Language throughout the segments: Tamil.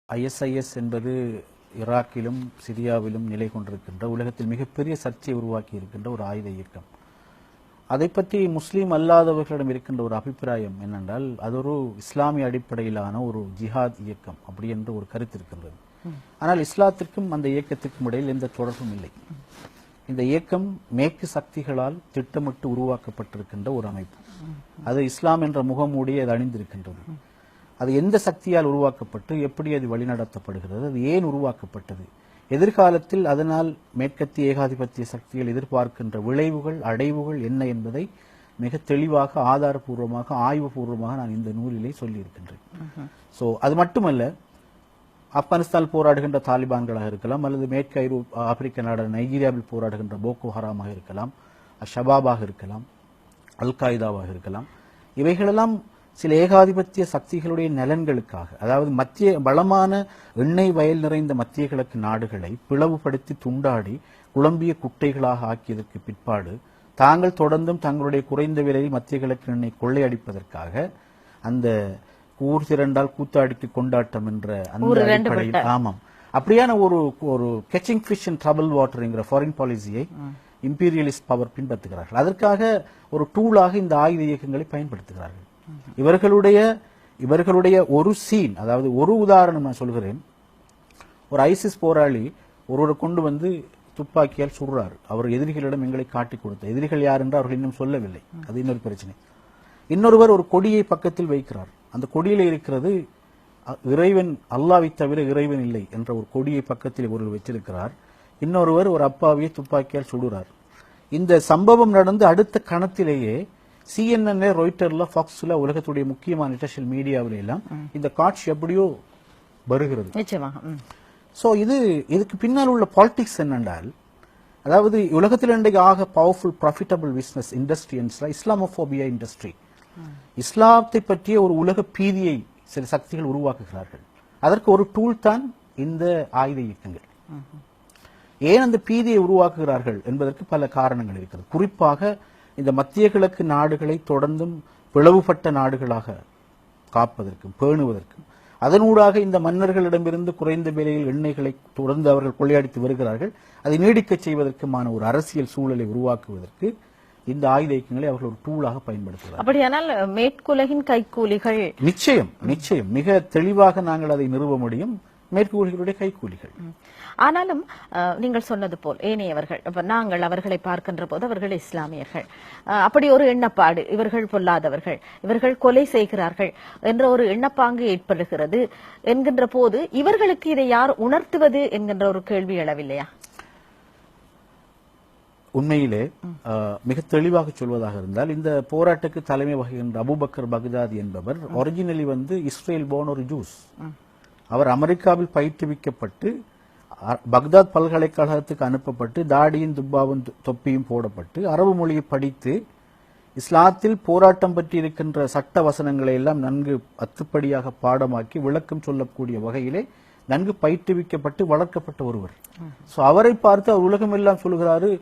ISIS என்பது ஈராக்கிலும் சிரியாவிலும் நிலை கொண்டிருக்கின்ற உலகத்தில் மிகப்பெரிய சர்ச்சையை உருவாக்கி இருக்கின்ற ஒரு ஆயுத இயக்கம். அதை பற்றி முஸ்லீம் அல்லாதவர்களிடம் இருக்கின்ற ஒரு அபிப்பிராயம் என்னென்றால் அது ஒரு இஸ்லாமிய அடிப்படையிலான ஒரு ஜிஹாத் இயக்கம் அப்படி என்று ஒரு கருத்து இருக்கின்றது. ஆனால் இஸ்லாத்திற்கும் அந்த இயக்கத்திற்கும் இடையில் எந்த தொடர்பும் இல்லை. இந்த இயக்கம் மேற்கு சக்திகளால் திட்டமிட்டு உருவாக்கப்பட்டிருக்கின்ற ஒரு அமைப்பு. அது இஸ்லாம் என்ற முகமூடியை அது அணிந்திருக்கின்றது. அது எந்த சக்தியால் உருவாக்கப்பட்டு எப்படி அது வழிநடத்தப்படுகிறது, அது ஏன் உருவாக்கப்பட்டது, எதிர்காலத்தில் அதனால் மேற்கத்திய ஏகாதிபத்திய சக்திகள் எதிர்பார்க்கின்ற விளைவுகள் அடைவுகள் என்ன என்பதை மிக தெளிவாக ஆதாரபூர்வமாக ஆய்வுபூர்வமாக நான் இந்த நூலிலே சொல்லியிருக்கின்றேன். ஸோ அது மட்டுமல்ல, ஆப்கானிஸ்தான் போராடுகின்ற தாலிபான்களாக இருக்கலாம், அல்லது மேற்கு ஆப்பிரிக்க நாடான நைஜீரியாவில் போராடுகின்ற போகோ ஹராமாக இருக்கலாம், ஷபாபாக இருக்கலாம், அல் காய்தாவாக இருக்கலாம். இவைகளெல்லாம் சில ஏகாதிபத்திய சக்திகளுடைய நலன்களுக்காக, அதாவது மத்திய பலமான எண்ணெய் வயல் நிறைந்த மத்திய கிழக்கு நாடுகளை பிளவுபடுத்தி துண்டாடி குழம்பிய குட்டைகளாக ஆக்கியதற்கு பிற்பாடு தாங்கள் தொடர்ந்தும் தங்களுடைய குறைந்த விலையில் மத்திய கிழக்கு எண்ணெய் கொள்ளையடிப்பதற்காக அந்த ஊர் திரண்டால் கூத்தாடிக்கு கொண்டாட்டம் என்ற அந்த அடிப்படையில், ஆமாம், அப்படியான ஒரு கேச்சிங் ஃபிஷ் இன் ட்ரபிள் வாட்டர்ங்கிற ஃபாரின் பாலிசியை இம்பீரியலிஸ்ட் பவர் பின்பற்றுகிறார்கள். அதற்காக ஒரு டூலாக இந்த ஆயுத இயக்கங்களை பயன்படுத்துகிறார்கள். இவர்களுடைய ஒரு சீன், அதாவது ஒரு உதாரணம் நான் சொல்கிறேன். ஒரு ஐசிஸ் போராளி ஒருவரை கொண்டு வந்து துப்பாக்கியால் சுடுறாரு. அவர் எதிரிகளிடம் எங்களை காட்டி கொடுத்த எதிரிகள் யார் என்று அவர்கள் இன்னும் சொல்லவில்லை. அது இன்னொரு பிரச்சனை. இன்னொருவர் ஒரு கொடியை பக்கத்தில் வைக்கிறார். அந்த கொடியில இருக்கிறது இறைவன், அல்லாஹ்வை தவிர இறைவன் இல்லை என்ற ஒரு கொடியை பக்கத்தில் ஒருவர் வச்சிருக்கிறார். இன்னொருவர் ஒரு அப்பாவியை துப்பாக்கியால் சுடுறார். இந்த சம்பவம் நடந்து அடுத்த கணத்திலேயே CNN, ராய்ட்டர்ல, ஃபாக்ஸ்ல, உலகத்துடைய முக்கியமான இன்டர்நேஷனல் மீடியாவில எல்லாம் இந்த காட்சி எப்படியோ வருகிறது. சோ இதுக்கு பின்னால் உள்ள பாலிடிக்ஸ் என்னென்றால், அதாவது உலகத்தில் இன்றைக்கு ஆக powerful profitable business industry Islamophobia industry. இஸ்லாத்தை பற்றிய ஒரு உலக பீதியை சில சக்திகள் உருவாக்குகிறார்கள். அதற்கு ஒரு டூல் தான் இந்த ஆயுத இயக்கங்கள். ஏன் அந்த பீதியை உருவாக்குகிறார்கள் என்பதற்கு பல காரணங்கள் இருக்கிறது. குறிப்பாக இந்த மத்திய கிழக்கு நாடுகளை தொடர்ந்தும் பிளவுபட்ட நாடுகளாக காப்பதற்கும் பேணுவதற்கும், அதனூடாக இந்த மன்னர்களிடமிருந்து குறைந்த விலையில் எண்ணெய்களை தொடர்ந்து அவர்கள் கொள்ளையடித்து வருகிறார்கள், அதை நீடிக்கச் செய்வதற்குமான ஒரு அரசியல் சூழலை உருவாக்குவதற்கு இந்த ஆயுத இயக்கங்களை அவர்கள் ஒரு டூலாக பயன்படுத்துகிறார்கள். அப்படியானால் மேற்குலகின் கைக்கூலிகள் நிச்சயம் மிக தெளிவாக நாங்கள் அதை நிறுவ முடியும். மேற்குலகினுடைய கைக்கூலிகள். ஆனாலும் நீங்கள் சொன்னது போல் ஏனையவர்கள், நாங்கள் அவர்களை பார்க்கின்ற போது அவர்கள் இஸ்லாமியர்கள், அப்படி ஒரு எண்ணப்பாடு, இவர்கள் பொல்லாதவர்கள், இவர்கள் கொலை செய்கிறார்கள் என்ற ஒரு எண்ணப்பாங்கு ஏற்படுகிறது என்கின்ற போது இவர்களுக்கு இதை யார் உணர்த்துவது என்கின்ற ஒரு கேள்வி எழவில்லையா? உண்மையிலே மிக தெளிவாக சொல்வதாக இருந்தால், இந்த போராட்டக்கு தலைமை வகிக்கின்ற அபூபக்கர் பக்தாதி என்பவர் ஒரிஜினலி இஸ்ரேல் போன் ஒரு ஜூஸ். அவர் அமெரிக்காவில் பயிற்றுவிக்கப்பட்டு பக்தாத் பல்கலைக்கழகத்துக்கு அனுப்பப்பட்டு தாடியும் துப்பாவும் தொப்பியும் போடப்பட்டு அரபு மொழியை படித்து இஸ்லாத்தில் போராட்டம் பற்றி இருக்கின்ற சட்ட வசனங்களை எல்லாம் நன்கு அத்துப்படியாக பாடமாக்கி விளக்கம் சொல்லக்கூடிய வகையிலே நன்கு பயிற்றுவிக்கப்பட்டு வளர்க்கப்பட்ட ஒருவர். சோ அவரை பார்த்து அவர் உலகம் எல்லாம் சொல்கிறாரு,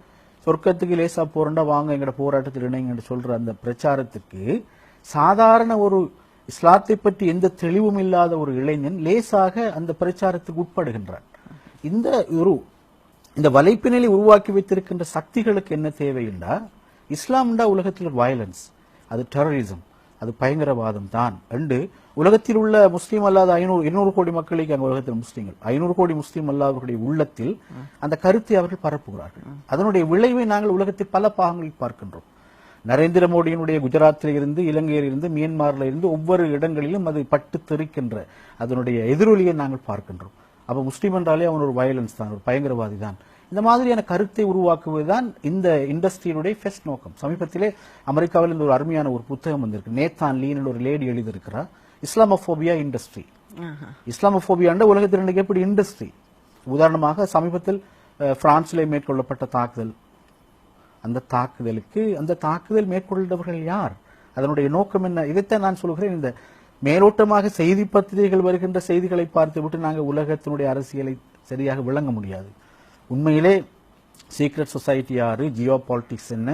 சொர்க்கத்துக்கு லேசா போறண்டா வாங்க எங்கட போராட்டத்தில் இணைங்க என்று சொல்ற அந்த பிரச்சாரத்துக்கு சாதாரண ஒரு இஸ்லாத்தை பற்றி எந்த தெளிவும் இல்லாத ஒரு இளைஞன் லேசாக அந்த பிரச்சாரத்துக்கு உட்படுகின்றார். இந்த வலைப்பினலை உருவாக்கி வைத்திருக்கின்ற சக்திகளுக்கு என்ன தேவையில்லை, இஸ்லாம்டா உலகத்தில் வயலன்ஸ், அது டெரரிசம், அது பயங்கரவாதம் தான் என்று உலகத்தில் உள்ள முஸ்லீம் அல்லாத 200 கோடி மக்களுக்கு அங்க உலகத்தில் முஸ்லீம்கள் 500 கோடி முஸ்லீம் அல்லாதவர்களுடைய உள்ளத்தில் அந்த கருத்தை அவர்கள் பரப்புகிறார்கள். அதனுடைய விளைவை நாங்கள் உலகத்தில் பல பாகங்களில் பார்க்கின்றோம். நரேந்திர மோடியினுடைய குஜராத்தில இருந்து, இலங்கையில் இருந்து, மியான்மர்ல இருந்து ஒவ்வொரு இடங்களிலும் அது பட்டு தெரிக்கின்ற அதனுடைய எதிரொலியை நாங்கள் பார்க்கின்றோம். அப்ப முஸ்லீம் என்றாலே அவன் ஒரு வயலன்ஸ் தான், ஒரு பயங்கரவாதி தான். இந்த மாதிரியான கருத்தை உருவாக்குவதுதான் இந்த இண்டஸ்ட்ரியினுடைய ஃபர்ஸ்ட் நோக்கம். சமீபத்திலே அமெரிக்காவில் இருந்து ஒரு அருமையான ஒரு புத்தகம் வந்திருக்கு. நேத்தான் லீன் ஒரு லேடி எழுதியிருக்கிறார், இஸ்லாமோபோபியா இண்டஸ்ட்ரி. இஸ்லாமோபோபியா உலகத்தில் இன்றைக்கு எப்படி இண்டஸ்ட்ரி. உதாரணமாக சமீபத்தில் பிரான்சிலே மேற்கொள்ளப்பட்ட தாக்குதல், அந்த தாக்குதல் மேற்கொண்டவர்கள் யார், அதனுடைய நோக்கம் என்ன, இதைத்தான் நான் சொல்கிறேன். இந்த மேலோட்டமாக செய்தி பத்திரிகைகள் வருகின்ற செய்திகளை பார்த்து விட்டு நாங்கள் உலகத்தினுடைய அரசியலை சரியாக விளங்க முடியாது. உண்மையிலே சீக்ரெட் சொசைட்டி யாரு, ஜியோ பாலிட்டிக்ஸ் என்ன,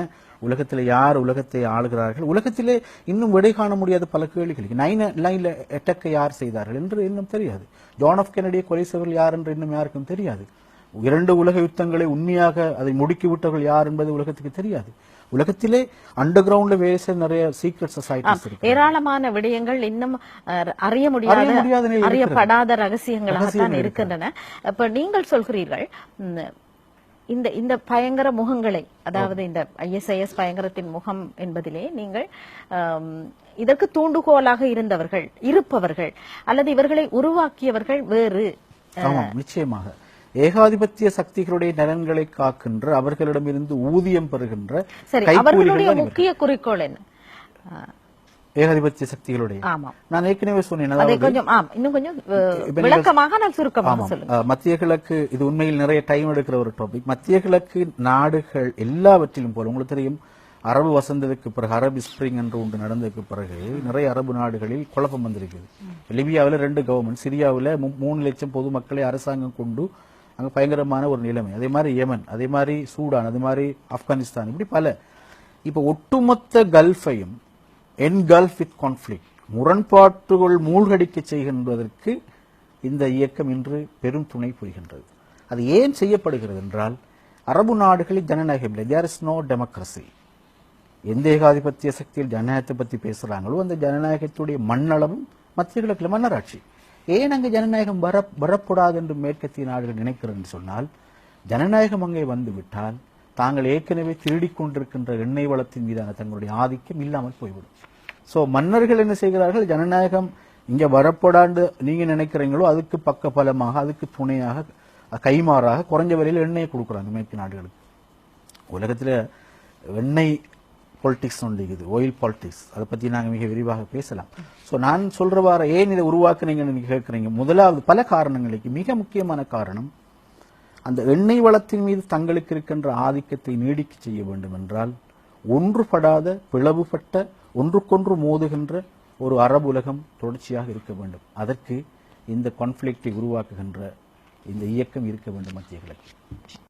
உலகத்தில் யார் உலகத்தை ஆளுகிறார்கள், உலகத்திலே இன்னும் விடை காண முடியாத பல கேள்விகளுக்கு 9/11 அட்டாக்கை யார் செய்தார்கள் என்று இன்னும் தெரியாது. ஜான் ஆஃப் கென்னடியை கொலை செய்தவர்கள் யார் என்று இன்னும் யாருக்கும் தெரியாது. 2 உலக யுத்தங்களை உண்மையாக அதை முடுக்கிவிட்டவர்கள் யார் என்பது உலகத்துக்கு தெரியாது. உலகத்திலே அண்டர் கிரவுண்ட்ல வேலை செய்ய நிறைய சீக்ரெட் சொசைட்டிஸ் இருக்கு. ஏராளமான விடயங்கள் இன்னும் அறிய முடியாத அறியப்படாத ரகசியங்களாகத்தான் இருக்கின்றன. இப்ப நீங்கள் சொல்கிறீர்கள் இந்த பயங்கர முகங்களை, அதாவது இந்த ISIS பயங்கரத்தின் முகம் என்பதிலே நீங்கள் இதற்கு தூண்டுகோலாக இருப்பவர்கள் அல்லது இவர்களை உருவாக்கியவர்கள் வேறு. நிச்சயமாக ஏகாதிபத்திய சக்திகளுடைய நலன்களை காக்கின்ற, அவர்களிடமிருந்து ஊதியம் பெறுகின்ற அவர்களுடைய முக்கிய குறிக்கோள் என்ன? ஏகாதிபத்திய சக்திகளுடைய நான் ஏற்கனவே சொன்னேன். இன்னும் கொஞ்சம் விளக்கமாக நான் சுருக்கமாக சொல்லுங்க. மத்திய கிழக்கு, இது உண்மையில் நிறைய டைம் எடுக்கிற ஒரு டாபிக். மத்திய கிழக்கு நாடுகள் எல்லாவற்றிலும் போல உங்களுக்கு தெரியும், அரபு வசந்ததுக்கு பிறகு, அரபு ஸ்பிரிங் என்று ஒன்று நடந்ததுக்கு பிறகு நிறைய அரபு நாடுகளில் குழப்பம் வந்திருக்குது. லிபியாவில் 2 கவர்மெண்ட், சிரியாவில் 3 லட்சம் பொதுமக்களை அரசாங்கம் கொண்டு அங்க பயங்கரமான ஒரு நிலைமை. அதே மாதிரி யமன், அதே மாதிரி சூடான், அதே மாதிரி ஆப்கானிஸ்தான், இப்படி பல. இப்ப ஒட்டுமொத்த கல்ஃபையும் என்கல்ஃப் வித் கான்ஃபிளிக்ட், முரண்பாட்டுகள் மூழ்கடிக்க செய்கின்றதற்கு இந்த இயக்கம் இன்று பெரும் துணை புரிகின்றது. அது ஏன் செய்யப்படுகிறது என்றால், அரபு நாடுகளில் ஜனநாயகம் இல்லை. There is no democracy. எந்த ஏகாதிபத்திய சக்தியில் ஜனநாயகத்தை பத்தி பேசுறாங்களோ அந்த ஜனநாயகத்துடைய மண்ணளவும் மத்திய கிழக்கில் மன்னராட்சி. ஏன் அங்கு ஜனநாயகம் வரக்கூடாது என்று மேற்கத்திய நாடுகள் நினைக்கிறது சொன்னால், ஜனநாயகம் அங்கே வந்துவிட்டால் தாங்கள் ஏற்கனவே திருடிக் கொண்டிருக்கின்ற எண்ணெய் வளத்தின் மீதான தங்களுடைய ஆதிக்கம் இல்லாமல் போய்விடும். சோ மன்னர்கள் என்ன செய்கிறார்கள், ஜனநாயகம் இங்க வரப்படாண்டு நீங்க நினைக்கிறீங்களோ அதுக்கு பக்க பலமாக, அதுக்கு துணையாக, கைமாறாக குறைஞ்ச விலையில் எண்ணெயை கொடுக்குறாங்க மேற்கு நாடுகளுக்கு. உலகத்துல எண்ணெய் பாலிடிக்ஸ் ஒன்றுக்குது, ஆயில் பாலிடிக்ஸ், அதை பத்தி நாங்க மிக விரிவாக பேசலாம். சோ நான் சொல்றவாறு ஏன் இதை உருவாக்குனீங்கன்னு நீங்க கேட்கறீங்க. முதலாவது பல காரணங்களுக்கு மிக முக்கியமான காரணம், அந்த எண்ணெய் வளத்தின் மீது தங்களுக்கு இருக்கின்ற ஆதிக்கத்தை நீடிக்க செய்ய வேண்டும் என்றால், ஒன்றுபடாத, பிளவுபட்ட, ஒன்றுக்கொன்று மோதுகின்ற ஒரு அரபு உலகம் தொடர்ச்சியாக இருக்க வேண்டும். அதற்கு இந்த கான்ஃபிளிக்டை உருவாக்குகின்ற இந்த இயக்கம் இருக்க வேண்டும் மத்திய கிழக்கு.